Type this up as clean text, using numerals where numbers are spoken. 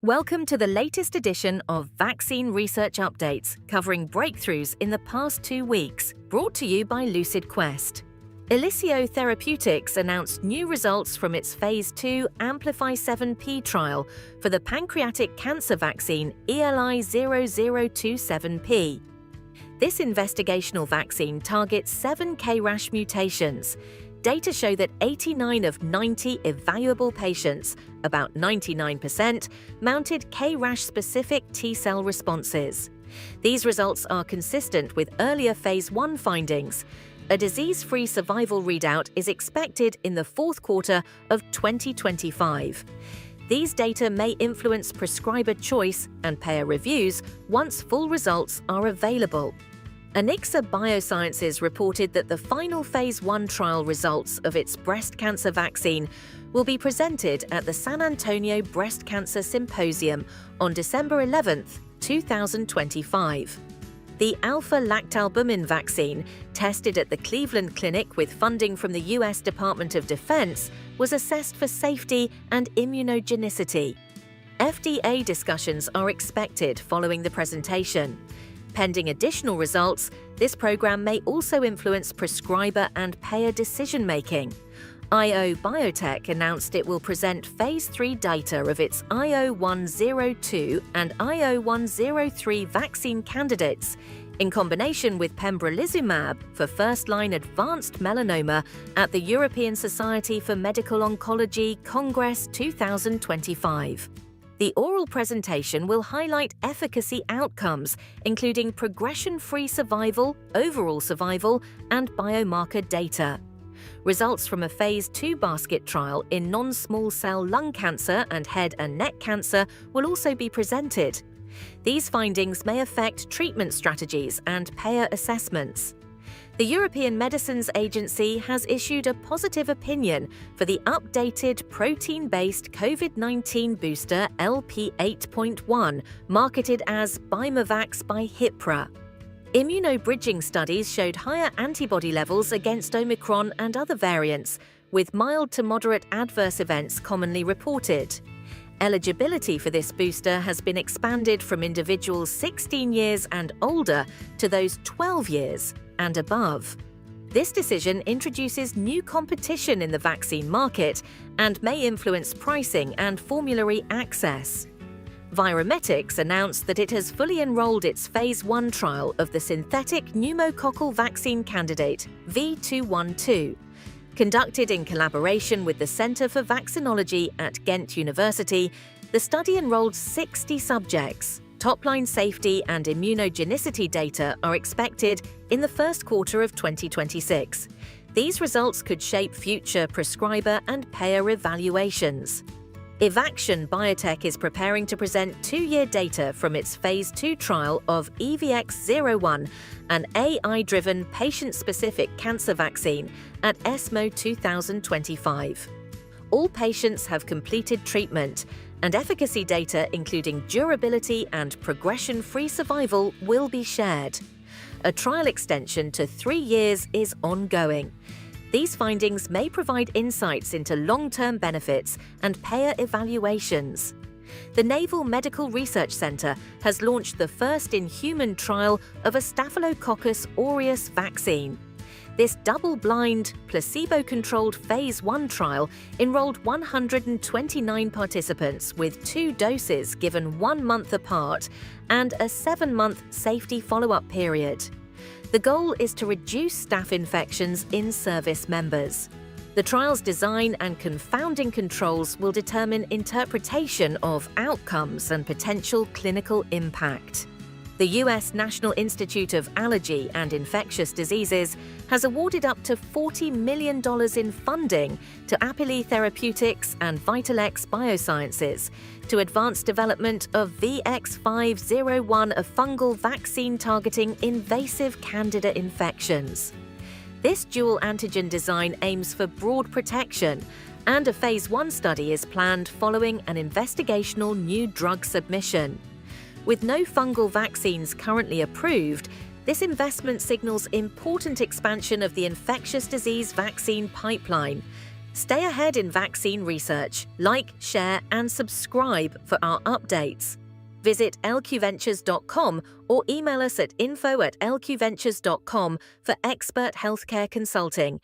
Welcome to the latest edition of Vaccine Research Updates, covering breakthroughs in the past 2 weeks, brought to you by Lucid Quest. Elicio Therapeutics announced new results from its Phase 2 Amplify-7P trial for the pancreatic cancer vaccine ELI-0027P. This investigational vaccine targets 7 KRAS mutations. Data show that 89 of 90 evaluable patients, about 99%, mounted KRAS-specific T-cell responses. These results are consistent with earlier Phase 1 findings. A disease-free survival readout is expected in the fourth quarter of 2025. These data may influence prescriber choice and payer reviews once full results are available. Anixa Biosciences reported that the final Phase 1 trial results of its breast cancer vaccine will be presented at the San Antonio Breast Cancer Symposium on December 11, 2025. The alpha-lactalbumin vaccine, tested at the Cleveland Clinic with funding from the U.S. Department of Defense, was assessed for safety and immunogenicity. FDA discussions are expected following the presentation. Pending additional results, this program may also influence prescriber and payer decision-making. IO Biotech announced it will present Phase 3 data of its IO-102 and IO-103 vaccine candidates in combination with pembrolizumab for first-line advanced melanoma at the European Society for Medical Oncology Congress 2025. The oral presentation will highlight efficacy outcomes, including progression-free survival, overall survival, and biomarker data. Results from a Phase 2 basket trial in non-small cell lung cancer and head and neck cancer will also be presented. These findings may affect treatment strategies and payer assessments. The European Medicines Agency has issued a positive opinion for the updated protein-based COVID-19 booster LP8.1, marketed as Bimavax by HIPRA. Immunobridging studies showed higher antibody levels against Omicron and other variants, with mild to moderate adverse events commonly reported. Eligibility for this booster has been expanded from individuals 16 years and older to those 12 years and above. This decision introduces new competition in the vaccine market and may influence pricing and formulary access. Virometix announced that it has fully enrolled its Phase 1 trial of the synthetic pneumococcal vaccine candidate V212. Conducted in collaboration with the Centre for Vaccinology at Ghent University, the study enrolled 60 subjects. Top-line safety and immunogenicity data are expected in the first quarter of 2026. These results could shape future prescriber and payer evaluations. Evaxion Biotech is preparing to present 2-year data from its Phase 2 trial of EVX-01, an AI-driven patient-specific cancer vaccine, at ESMO 2025. All patients have completed treatment, and efficacy data including durability and progression-free survival will be shared. A trial extension to 3 years is ongoing. These findings may provide insights into long-term benefits and payer evaluations. The Naval Medical Research Center has launched the first-in-human trial of a Staphylococcus aureus vaccine. This double-blind, placebo-controlled Phase 1 trial enrolled 129 participants with 2 doses given 1 month apart and a 7-month safety follow-up period. The goal is to reduce staph infections in service members. The trial's design and confounding controls will determine interpretation of outcomes and potential clinical impact. The U.S. National Institute of Allergy and Infectious Diseases has awarded up to $40 million in funding to Apelli Therapeutics and Vitalex Biosciences to advance development of VX501, a fungal vaccine targeting invasive candida infections. This dual antigen design aims for broad protection, and a Phase 1 study is planned following an investigational new drug submission. With no fungal vaccines currently approved, this investment signals important expansion of the infectious disease vaccine pipeline. Stay ahead in vaccine research. Like, share, and subscribe for our updates. Visit lqventures.com or email us at info@lqventures.com for expert healthcare consulting.